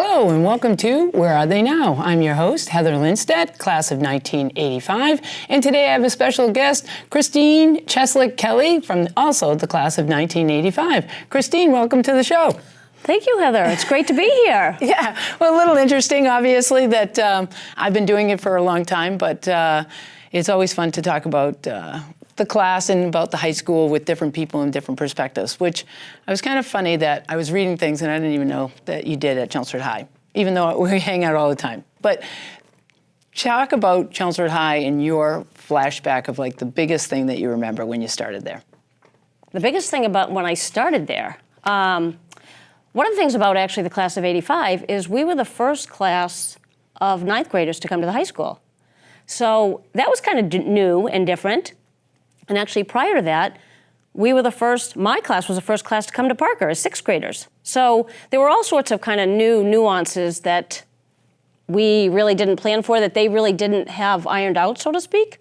Hello and welcome to Where Are They Now? I'm your host, Heather Lindstedt, class of 1985, and today I have a special guest, Christine Ciesluk Kelley, from also the class of 1985. Christine, welcome to the show. Thank you, Heather. It's great to be here. Yeah, well, a little interesting, obviously, that I've been doing it for a long time, but it's always fun to talk about the class and about the high school with different people and different perspectives, which I was kind of funny that I was reading things and I didn't even know that you did at Chelmsford High, even though we hang out all the time. But talk about Chelmsford High and your flashback of like the biggest thing that you remember when you started there. The biggest thing about when I started there, one of the things about actually the class of 85 is we were the first class of ninth graders to come to the high school. So that was kind of new and different. And actually prior to that, my class was the first class to come to Parker as sixth graders. So there were all sorts of kind of new nuances that we really didn't plan for, that they really didn't have ironed out, so to speak.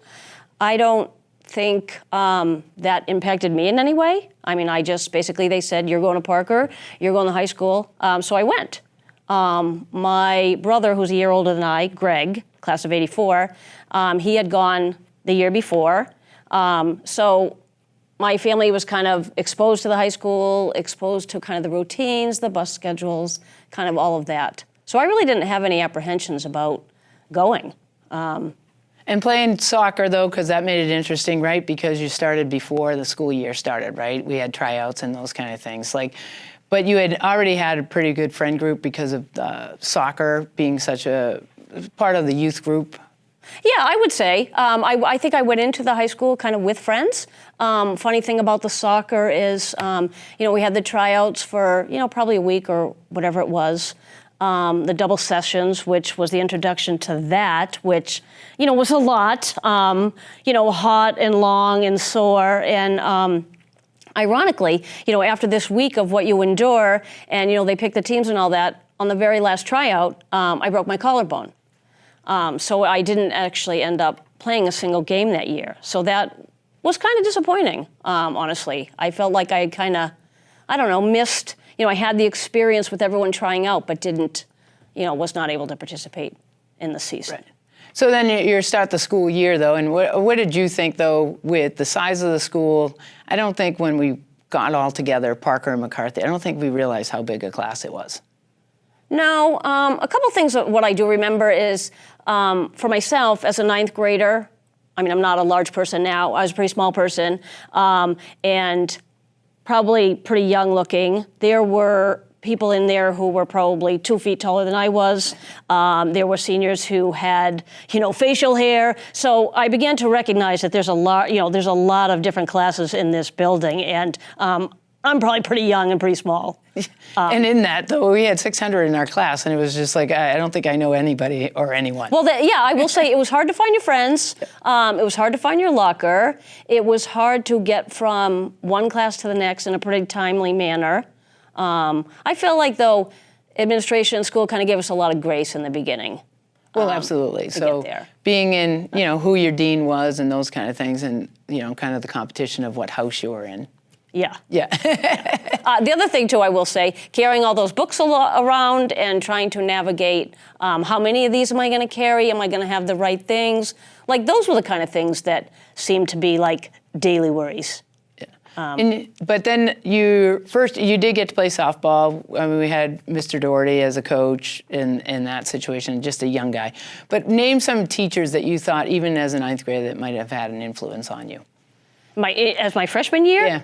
I don't think that impacted me in any way. I mean, basically they said, you're going to Parker, you're going to high school. So I went. My brother, who's a year older than I, Greg, class of 84, he had gone the year before. So my family was kind of exposed to the high school, exposed to kind of the routines, the bus schedules, kind of all of that. So I really didn't have any apprehensions about going. And playing soccer, though, because that made it interesting, right? Because you started before the school year started, right? We had tryouts and those kind of things. But you had already had a pretty good friend group because of soccer being such a part of the youth group. Yeah, I would say. I think I went into the high school kind of with friends. Funny thing about the soccer is, we had the tryouts for, probably a week or whatever it was. The double sessions, which was the introduction to that, which, was a lot, hot and long and sore. And ironically, after this week of what you endure and, they pick the teams and all that, on the very last tryout, I broke my collarbone. So I didn't actually end up playing a single game that year. So that was kind of disappointing, honestly. I felt like I kind of, missed, I had the experience with everyone trying out, but didn't, was not able to participate in the season. Right. So then you start the school year, though, and what did you think, though, with the size of the school? I don't think when we got all together, Parker and McCarthy, I don't think we realized how big a class it was. No, a couple things of what I do remember is, for myself as a ninth grader, I mean, I'm not a large person now, I was a pretty small person, and probably pretty young looking. There were people in there who were probably 2 feet taller than I was. There were seniors who had, facial hair. So I began to recognize that there's a lot of different classes in this building, and I'm probably pretty young and pretty small. And in that, though, we had 600 in our class, and it was just like, I don't think I know anybody or anyone. Well, I will say it was hard to find your friends. It was hard to find your locker. It was hard to get from one class to the next in a pretty timely manner. I feel like, though, administration and school kind of gave us a lot of grace in the beginning. Well, absolutely. So being in, who your dean was and those kind of things, and, kind of the competition of what house you were in. Yeah. Yeah. The other thing, too, I will say, carrying all those books around and trying to navigate how many of these am I going to carry? Am I going to have the right things? Like, those were the kind of things that seemed to be like daily worries. Yeah. But then you did get to play softball. I mean, we had Mr. Doherty as a coach in that situation, just a young guy. But name some teachers that you thought, even as a ninth grader, that might have had an influence on you. As my freshman year? Yeah.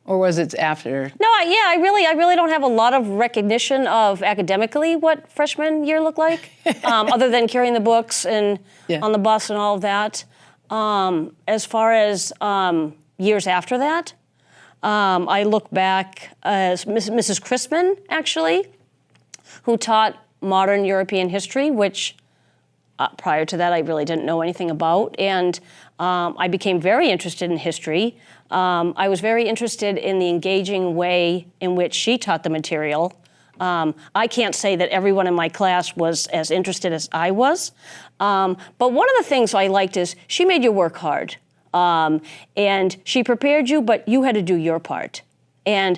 Or was it after? No, I really don't have a lot of recognition of academically what freshman year looked like, other than carrying the books and on the bus and all of that. As far as years after that, I look back as Mrs. Chrisman, actually, who taught modern European history, which prior to that I really didn't know anything about. And I became very interested in history. I was very interested in the engaging way in which she taught the material. I can't say that everyone in my class was as interested as I was. But one of the things I liked is she made you work hard. And she prepared you, but you had to do your part. And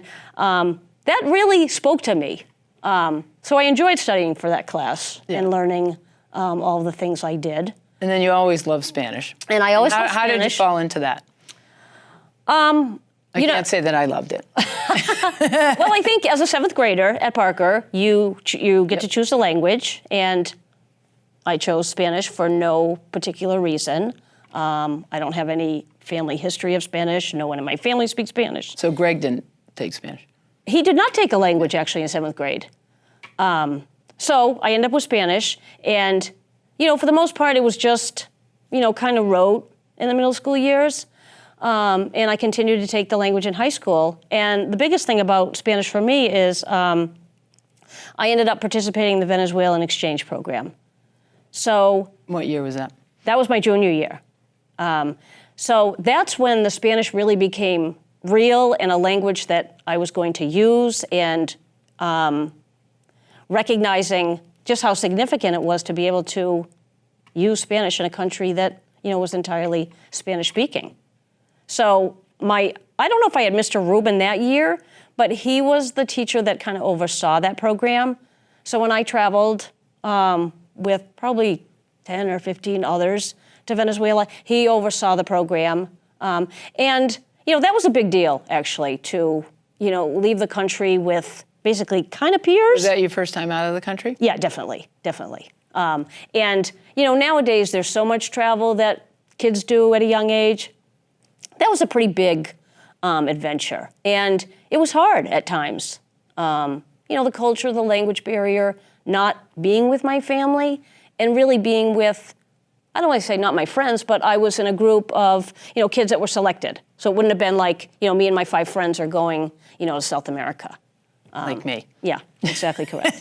that really spoke to me. So I enjoyed studying for that class and learning all the things I did. And then you always loved Spanish. And I always loved How did you Spanish. fall into that? I can't say that I loved it. Well, I think as a 7th grader at Parker, you get to choose a language, and I chose Spanish for no particular reason. I don't have any family history of Spanish. No one in my family speaks Spanish. So Greg didn't take Spanish. He did not take a language, actually, in 7th grade. So I ended up with Spanish, and, for the most part, it was just, kind of rote in the middle school years. And I continued to take the language in high school. And the biggest thing about Spanish for me is I ended up participating in the Venezuelan exchange program. So What year was that? that was my junior year. So that's when the Spanish really became real and a language that I was going to use, and recognizing just how significant it was to be able to use Spanish in a country that, was entirely Spanish-speaking. So I don't know if I had Mr. Rubin that year, but he was the teacher that kind of oversaw that program. So when I traveled with probably 10 or 15 others to Venezuela, he oversaw the program. And, that was a big deal, actually, to, leave the country with basically kind of peers. Was that your first time out of the country? Yeah, definitely. And, nowadays there's so much travel that kids do at a young age. That was a pretty big adventure. And it was hard at times. The culture, the language barrier, not being with my family, and really being with, I don't want to say not my friends, but I was in a group of, kids that were selected. So it wouldn't have been like, me and my 5 friends are going, to South America. Like me. Yeah, exactly correct.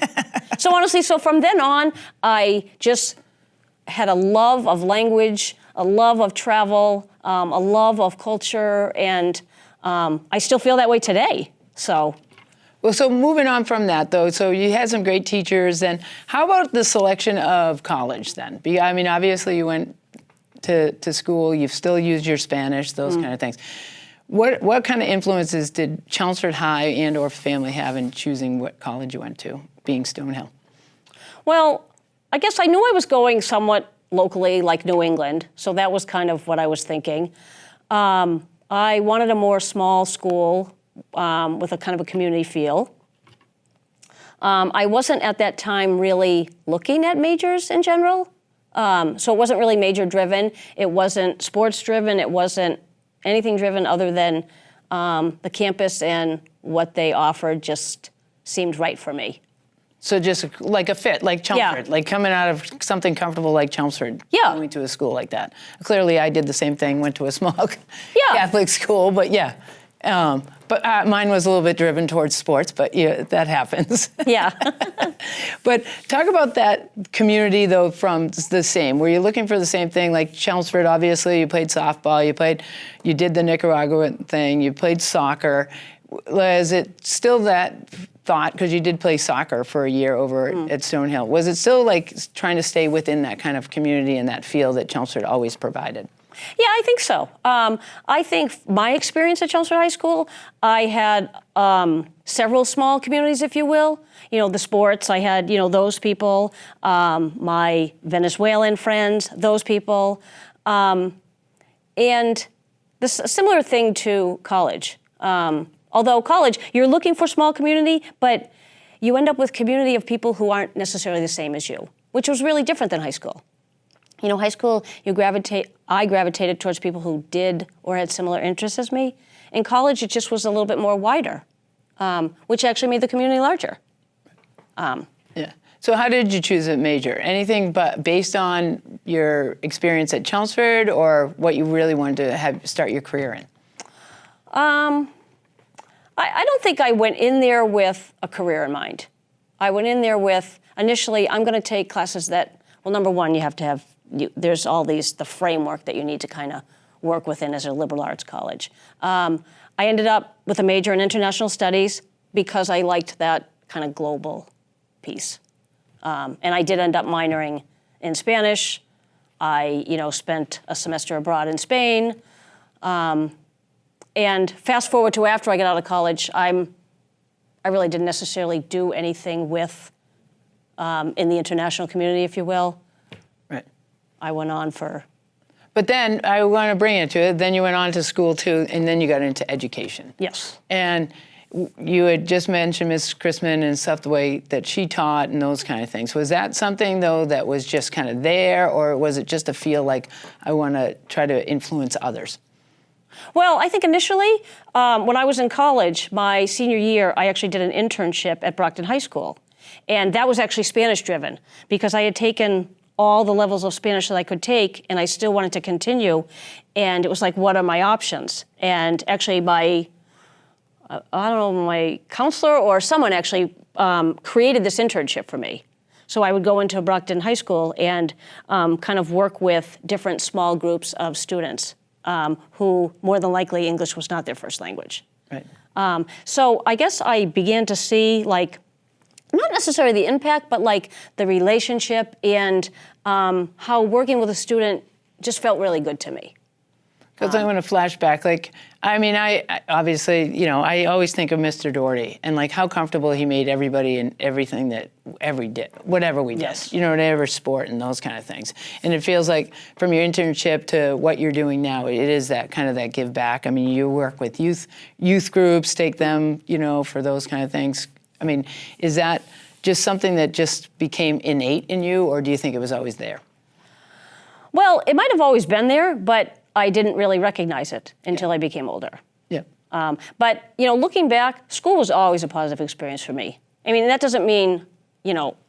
So honestly, from then on, I just had a love of language, a love of travel, a love of culture, and I still feel that way today. So. Well, so moving on from that, though, so you had some great teachers, and how about the selection of college then? I mean, obviously you went to school, you've still used your Spanish, those kind of things. What kind of influences did Chelmsford High and or family have in choosing what college you went to, being Stonehill? Well, I guess I knew I was going somewhat locally, like New England, so that was kind of what I was thinking. I wanted a more small school with a kind of a community feel. I wasn't at that time really looking at majors in general, so it wasn't really major driven. It wasn't sports driven. It wasn't anything driven other than the campus and what they offered just seemed right for me. So just like a fit, like Chelmsford, like coming out of something comfortable like Chelmsford, going to a school like that. Clearly, I did the same thing, went to a small Catholic school, but but mine was a little bit driven towards sports, but that happens. Yeah. But talk about that community, though, from the same. Were you looking for the same thing? Like Chelmsford, obviously, you played softball, you did the Nicaraguan thing, you played soccer. Was it still that thought, because you did play soccer for a year over at Stonehill, was it still like trying to stay within that kind of community and that feel that Chelmsford always provided? Yeah, I think so. I think my experience at Chelmsford High School, I had several small communities, if you will. The sports, I had, those people, my Venezuelan friends, those people. And this a similar thing to college. Although college, you're looking for small community, but you end up with community of people who aren't necessarily the same as you, which was really different than high school. High school, I gravitated towards people who did or had similar interests as me. In college, it just was a little bit more wider, which actually made the community larger. Yeah. So how did you choose a major? Anything but based on your experience at Chelmsford or what you really wanted to start your career in? I don't think I went in there with a career in mind. I went in there with, initially, I'm going to take classes that, well, number one, you have to have, there's all the framework that you need to kind of work within as a liberal arts college. I ended up with a major in international studies because I liked that kind of global piece. And I did end up minoring in Spanish. I, spent a semester abroad in Spain. And fast forward to after I got out of college, I'm I really didn't necessarily do anything with in the international community, if you will. Right. I went on for. But then I want to bring it to it. Then you went on to school too, and then you got into education. Yes. And you had just mentioned Miss Chrisman and stuff, the way that she taught and those kind of things. Was that something, though, that was just kind of there, or was it just a feel like I want to try to influence others? Well, I think initially, when I was in college, my senior year, I actually did an internship at Brockton High School. And that was actually Spanish-driven, because I had taken all the levels of Spanish that I could take, and I still wanted to continue. And it was like, what are my options? And actually my counselor or someone actually created this internship for me. So I would go into Brockton High School and kind of work with different small groups of students who, more than likely, English was not their first language. Right. So I guess I began to see, like, not necessarily the impact, but like the relationship and how working with a student just felt really good to me. Because I want to flash back, I obviously, I always think of Mr. Doherty and like how comfortable he made everybody in everything that whatever we did, Yes. Whatever sport and those kind of things. And it feels like from your internship to what you're doing now, it is that kind of that give back. I mean, you work with youth groups, take them, for those kind of things. I mean, is that just something that just became innate in you, or do you think it was always there? Well, it might have always been there, but I didn't really recognize it until I became older. Yeah. But, looking back, school was always a positive experience for me. I mean, that doesn't mean,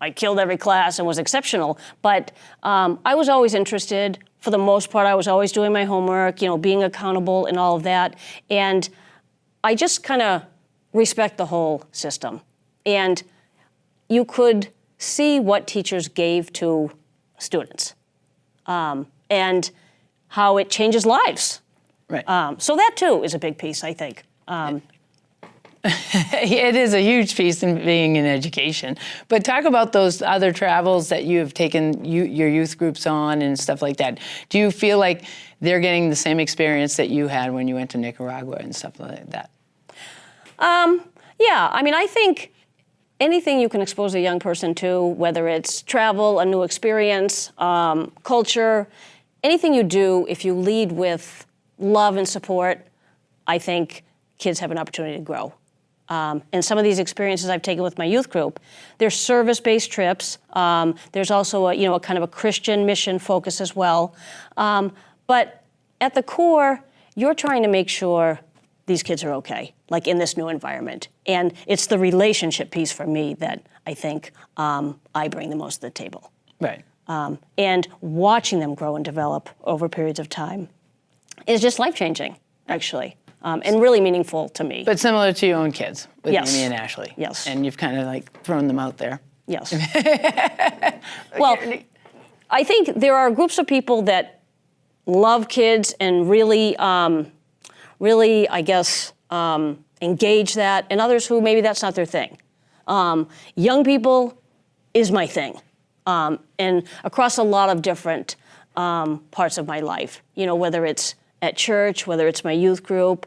I killed every class and was exceptional, but I was always interested. For the most part, I was always doing my homework, being accountable and all of that. And I just kind of respect the whole system. And you could see what teachers gave to students and how it changes lives. Right. So that, too, is a big piece, I think. It is a huge piece in being in education. But talk about those other travels that you have taken your youth groups on and stuff like that. Do you feel like they're getting the same experience that you had when you went to Nicaragua and stuff like that? Yeah, I mean, I think anything you can expose a young person to, whether it's travel, a new experience, culture, anything you do, if you lead with love and support, I think kids have an opportunity to grow. And some of these experiences I've taken with my youth group, they're service-based trips. There's also a kind of a Christian mission focus as well. But at the core, you're trying to make sure these kids are okay, like in this new environment. And it's the relationship piece for me that I think I bring the most to the table. Right. And watching them grow and develop over periods of time is just life-changing, actually, and really meaningful to me. But similar to your own kids with Yes. Amy and Ashley. Yes. And you've kind of like thrown them out there. Yes. Well, I think there are groups of people that love kids and really, I guess, engage that, and others who maybe that's not their thing. Young people is my thing, and across a lot of different parts of my life, whether it's at church, whether it's my youth group,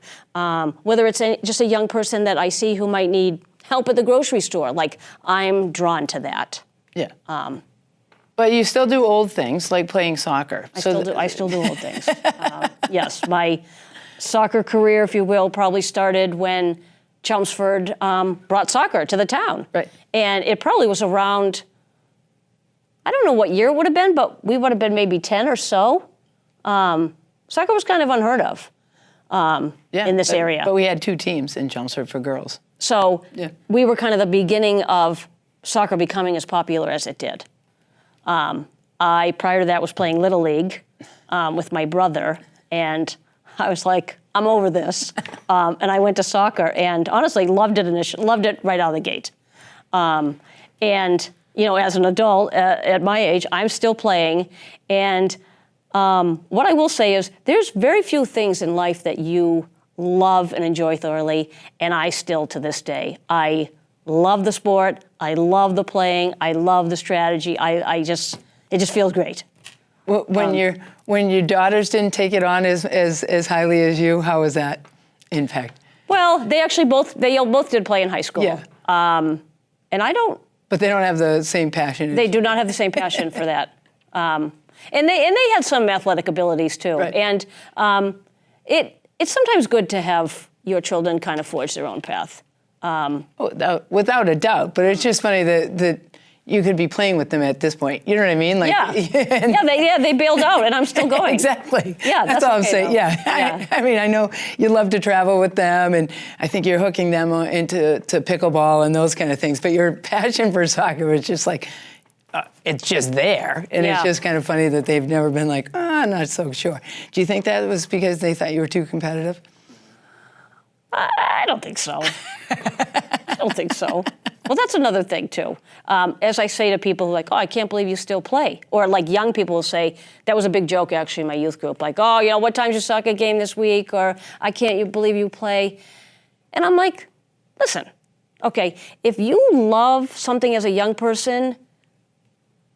whether it's just a young person that I see who might need help at the grocery store. Like, I'm drawn to that. Yeah. But you still do old things, like playing soccer. I still do old things. Yes, my soccer career, if you will, probably started when Chelmsford brought soccer to the town. Right. And it probably was around, I don't know what year it would have been, but we would have been maybe 10 or so. Soccer was kind of unheard of in this area. But we had 2 teams in Chelmsford for girls. So Yeah. we were kind of the beginning of soccer becoming as popular as it did. I, prior to that, was playing Little League with my brother, and I was like, I'm over this. And I went to soccer and honestly loved it right out of the gate. And, as an adult at my age, I'm still playing. And what I will say is there's very few things in life that you love and enjoy thoroughly, and I still, to this day, I love the sport, I love the playing, I love the strategy. It just feels great. When your daughters didn't take it on as highly as you, how was that impact? Well, they both did play in high school. Yeah. And I don't. But they don't have the same passion. They do not have the same passion for that. And they had some athletic abilities too. Right. And it's sometimes good to have your children kind of forge their own path. Without a doubt. But it's just funny that you could be playing with them at this point. You know what I mean? Like, They bailed out, and I'm still going. Exactly. Yeah, that's all I'm okay, saying. though. Yeah. I mean, I know you love to travel with them, and I think you're hooking them into pickleball and those kind of things. But your passion for soccer is just like, it's just there, and it's just kind of funny that they've never been like, I'm not so sure. Do you think that was because they thought you were too competitive? I don't think so. I don't think so. Well, that's another thing, too. As I say to people like, I can't believe you still play. Or like young people will say, that was a big joke, actually, in my youth group. Like, what time's your soccer game this week? Or I can't believe you play. And I'm like, listen, okay, if you love something as a young person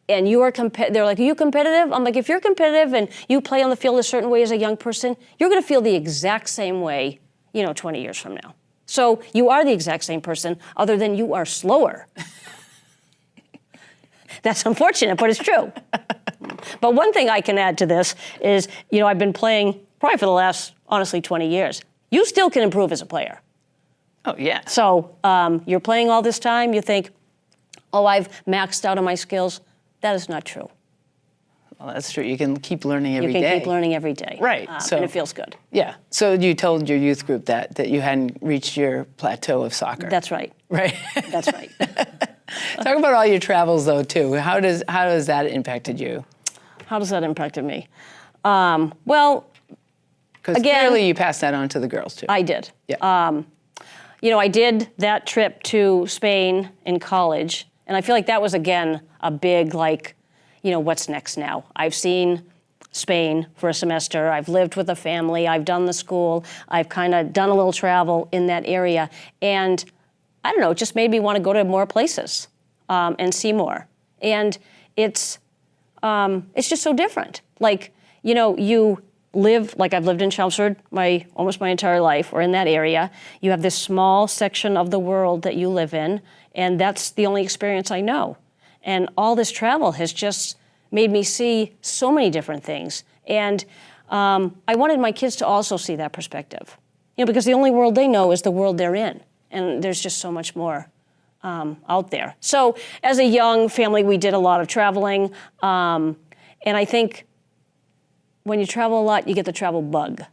and you are they're like, are you competitive? I'm like, if you're competitive and you play on the field a certain way as a young person, you're going to feel the exact same way, 20 years from now. So you are the exact same person, other than you are slower. That's unfortunate, but it's true. But one thing I can add to this is, I've been playing probably for the last, honestly, 20 years. You still can improve as a player. Oh, yeah. So you're playing all this time, you think, I've maxed out on my skills. That is not true. Well, that's true. You can keep learning every day. You can keep learning every day. Right. And it feels good. Yeah. So you told your youth group that you hadn't reached your plateau of soccer. That's right. Right. That's right. Talk about all your travels, though, too. How does that impacted you? How does that impacted me? Well, because clearly you passed that on to the girls, too. I did. Yeah. I did that trip to Spain in college, and I feel like that was, again, a big, what's next now? I've seen Spain for a semester. I've lived with a family. I've done the school. I've kind of done a little travel in that area. And I don't know, it just made me want to go to more places and see more. And it's just so different. You live, like I've lived in Chelmsford almost my entire life, or in that area. You have this small section of the world that you live in, and that's the only experience I know. And all this travel has just made me see so many different things. And I wanted my kids to also see that perspective. Because the only world they know is the world they're in. And there's just so much more out there. So as a young family, we did a lot of traveling. And I think when you travel a lot, you get the travel bug.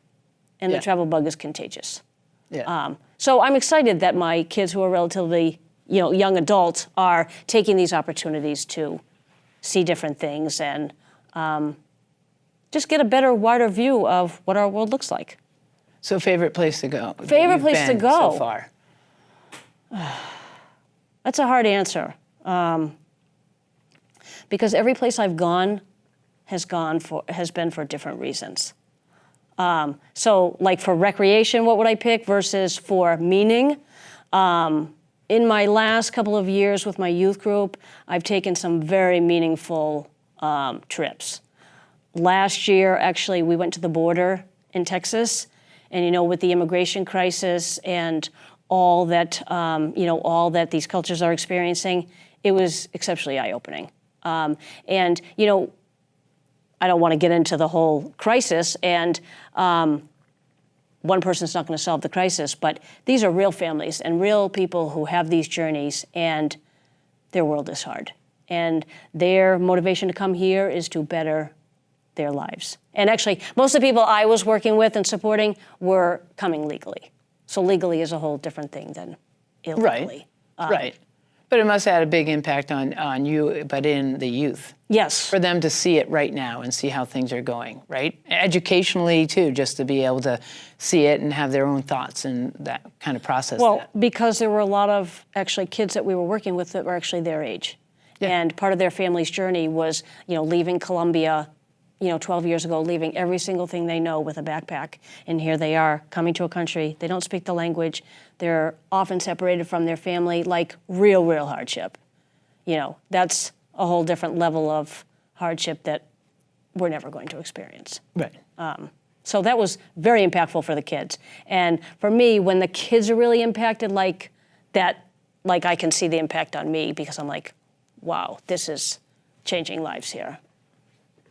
And the travel bug is contagious. Yeah. So I'm excited that my kids, who are relatively young adults, are taking these opportunities to see different things and just get a better, wider view of what our world looks like. So favorite place to go? Favorite place to go? So far? That's a hard answer. Because every place I've gone has been for different reasons. So like for recreation, what would I pick versus for meaning? In my last couple of years with my youth group, I've taken some very meaningful trips. Last year, actually, we went to the border in Texas, and with the immigration crisis and all that, all that these cultures are experiencing, it was exceptionally eye-opening. And I don't want to get into the whole crisis, and one person's not going to solve the crisis, but these are real families and real people who have these journeys, and their world is hard. And their motivation to come here is to better their lives. And actually, most of the people I was working with and supporting were coming legally. So legally is a whole different thing than illegally. Right. But it must have had a big impact on you, but in the youth. Yes. For them to see it right now and see how things are going, right? Educationally, too, just to be able to see it and have their own thoughts and that kind of process. Well, because there were a lot of actually kids that we were working with that were actually their age. Yeah. And part of their family's journey was, leaving Colombia, 12 years ago, leaving every single thing they know with a backpack. And here they are coming to a country. They don't speak the language. They're often separated from their family, like real hardship. That's a whole different level of hardship that we're never going to experience. Right. So that was very impactful for the kids. And for me, when the kids are really impacted like that, like I can see the impact on me because I'm like, wow, this is changing lives here.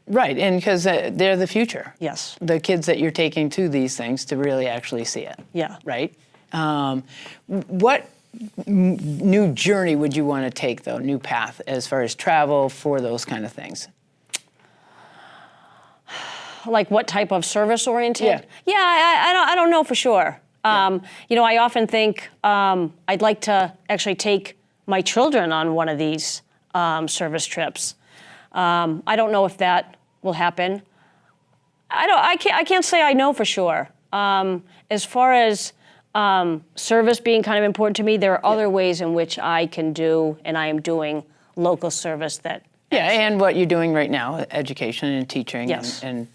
Right, and because they're the future. Yes. The kids that you're taking to these things to really actually see it. Yeah. Right? What new journey would you want to take, though, new path, as far as travel for those kind of things? Like what type of service oriented? Yeah. Yeah, I don't know for sure. Yeah. I often think I'd like to actually take my children on one of these service trips. I don't know if that will happen. I can't say I know for sure. As far as service being kind of important to me, there are other ways in which I can do, and I am doing, local service that. Yeah, and what you're doing right now, education and teaching. Yes. And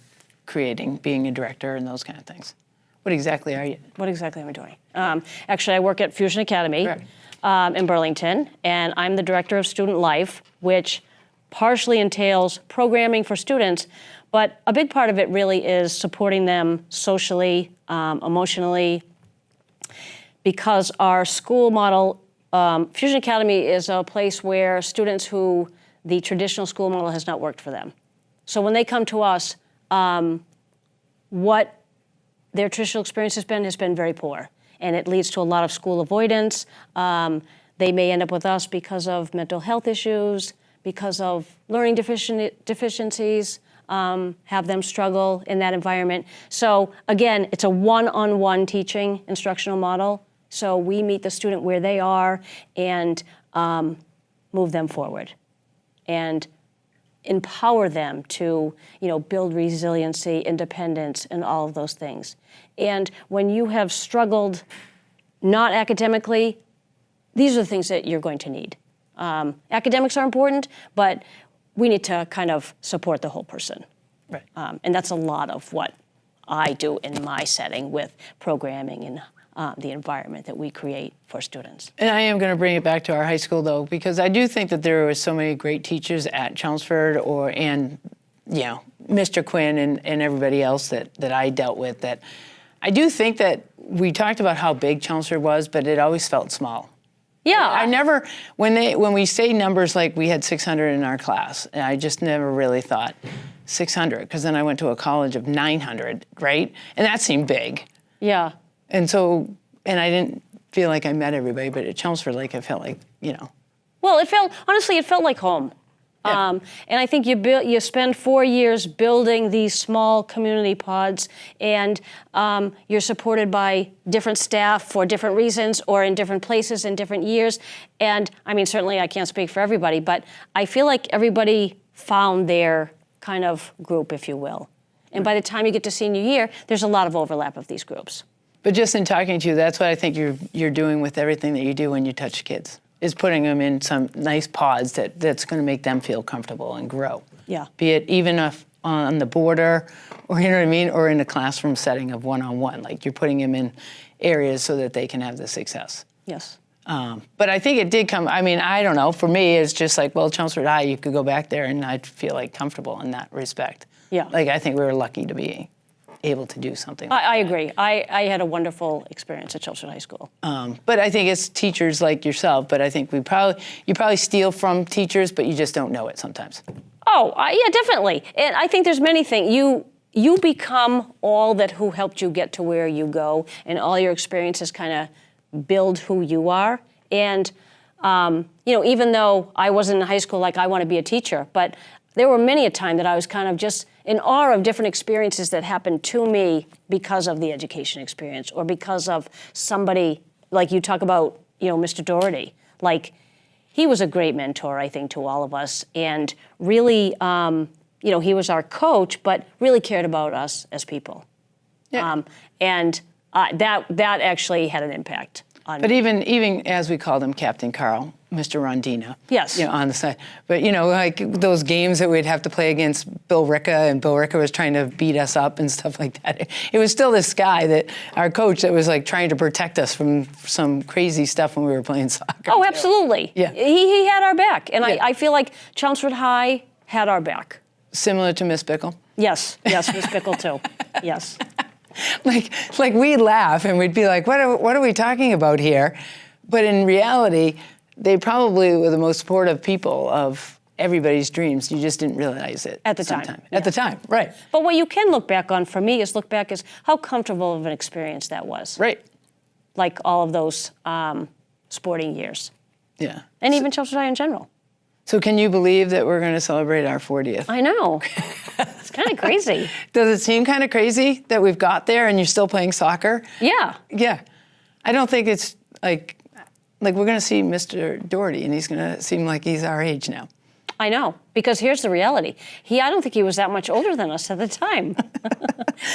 creating, being a director and those kind of things. What exactly are you? What exactly am I doing? Actually, I work at Fusion Academy Right. in Burlington, and I'm the director of student life, which partially entails programming for students, but a big part of it really is supporting them socially, emotionally, because our school model, Fusion Academy is a place where students who the traditional school model has not worked for them. So when they come to us, what their traditional experience has been very poor, and it leads to a lot of school avoidance. They may end up with us because of mental health issues, because of learning deficiencies, have them struggle in that environment. So again, it's a one-on-one teaching instructional model. So we meet the student where they are and move them forward and empower them to, build resiliency, independence, and all of those things. And when you have struggled not academically, these are the things that you're going to need. Academics are important, but we need to kind of support the whole person. Right. And that's a lot of what I do in my setting with programming and the environment that we create for students. And I am going to bring it back to our high school, though, because I do think that there were so many great teachers at Chelmsford and Mr. Quinn and everybody else that I dealt with, that I do think that we talked about how big Chelmsford was, but it always felt small. Yeah. I never, when we say numbers like we had 600 in our class, and I just never really thought 600, because then I went to a college of 900, right? And that seemed big. Yeah. And so, and I didn't feel like I met everybody, but at Chelmsford, I felt like, Well, it felt like home. Yeah. And I think you spend 4 years building these small community pods, and you're supported by different staff for different reasons or in different places in different years. And I mean, certainly I can't speak for everybody, but I feel like everybody found their kind of group, if you will. And by the time you get to senior year, there's a lot of overlap of these groups. But just in talking to you, that's what I think you're doing with everything that you do when you touch kids, is putting them in some nice pods that's going to make them feel comfortable and grow. Yeah. Be it even if on the border, or you know what I mean, or in a classroom setting of one-on-one. Like you're putting them in areas so that they can have the success. Yes. But I think it did come, I mean, I don't know, for me, it's just like, well, Chelmsford High, you could go back there and I'd feel like comfortable in that respect. Yeah. Like I think we were lucky to be able to do something like I agree. I had a wonderful experience at Chelmsford High School. but I think it's teachers like yourself, but I think you probably steal from teachers, but you just don't know it sometimes. Oh, yeah, definitely. And I think there's many things. You become all that who helped you get to where you go, and all your experiences kind of build who you are. And, even though I wasn't in high school like I want to be a teacher, but there were many a time that I was kind of just in awe of different experiences that happened to me because of the education experience or because of somebody, like you talk about, Mr. Doherty. Like, he was a great mentor, I think, to all of us, and really, he was our coach, but really cared about us as people. Yeah. That actually had an impact on But me. even as we called him Captain Carl, Mr. Rondina. Yes. On the side. But, like those games that we'd have to play against Bill Ricca, and Bill Ricca was trying to beat us up and stuff like that. It was still this guy, our coach, that was like trying to protect us from some crazy stuff when we were playing soccer. Oh, absolutely. Yeah. He had our back. And Yeah. I feel like Chelmsford High had our back. Similar to Miss Bickle. Yes, Miss Bickle too. Yes. Like we'd laugh and we'd be like, what are we talking about here? But in reality, they probably were the most supportive people of everybody's dreams. You just didn't realize it At the time. sometime. Yeah. At the time, right. But what you can look back on, for me, is look back as how comfortable of an experience that was. Right. Like all of those sporting years. Yeah. And even CHSAA in general. So can you believe that we're going to celebrate our 40th? I know. It's kind of crazy. Does it seem kind of crazy that we've got there and you're still playing soccer? Yeah. Yeah. I don't think it's like we're going to see Mr. Doherty and he's going to seem like he's our age now. I know, because here's the reality. I don't think he was that much older than us at the time.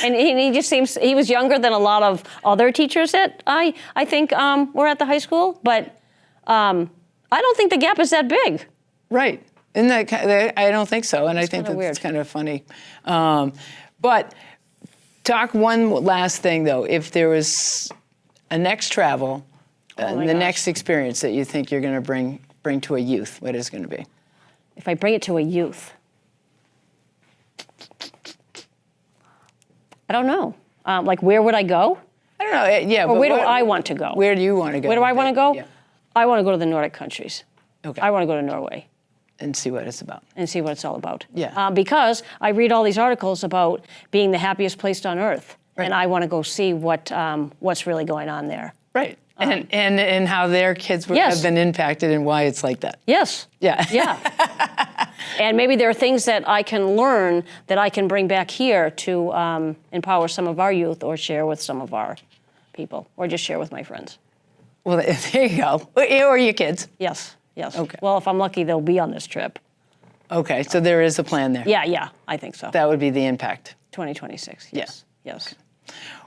and he just seems, he was younger than a lot of other teachers that I think were at the high school, but I don't think the gap is that big. Right. Isn't that, I don't think so, and I think that's weird. kind of funny. But talk one last thing, though. If there was a next travel, Oh my the gosh. next experience that you think you're going to bring to a youth, what is it going to be? If I bring it to a youth, I don't know. Like, where would I go? I don't know. Yeah. Or but where do I want to go? Where do you want to go? Where do I want to go? Yeah. I want to go to the Nordic countries. Okay. I want to go to Norway And see what it's about. and see what it's all about. Yeah. Because I read all these articles about being the happiest place on earth, Right. and I want to go see what's really going on there. Right. And how their kids Yes. have been impacted and why it's like that. Yes. Yeah. Yeah. And maybe there are things that I can learn that I can bring back here to empower some of our youth or share with some of our people or just share with my friends. Well, there you go. Or your kids. Yes. Yes. Okay. Well, if I'm lucky, they'll be on this trip. Okay. So there is a plan there. Yeah, I think so. That would be the impact. 2026. Yes. Yes.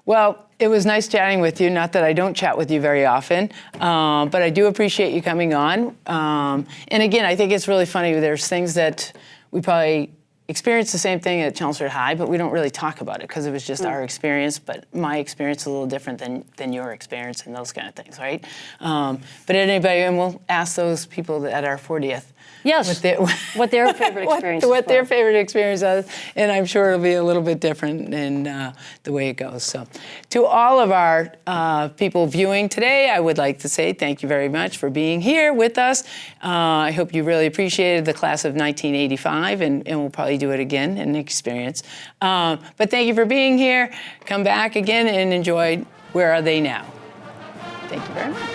Well, it was nice chatting with you. Not that I don't chat with you very often, but I do appreciate you coming on. And again, I think it's really funny. There's things that we probably experience the same thing at Chelmsford High, but we don't really talk about it because it was just our experience. But my experience is a little different than your experience and those kind of things, right? But anybody, and we'll ask those people at our 40th. Yes. What their favorite experience what their favorite experience is, and I'm sure it'll be a little bit different in the way it goes. So, to all of our people viewing today, I would like to say thank you very much for being here with us. I hope you really appreciated the class of 1985, and we'll probably do it again in experience. But thank you for being here. Come back again and enjoy Where Are They Now? Thank you very much.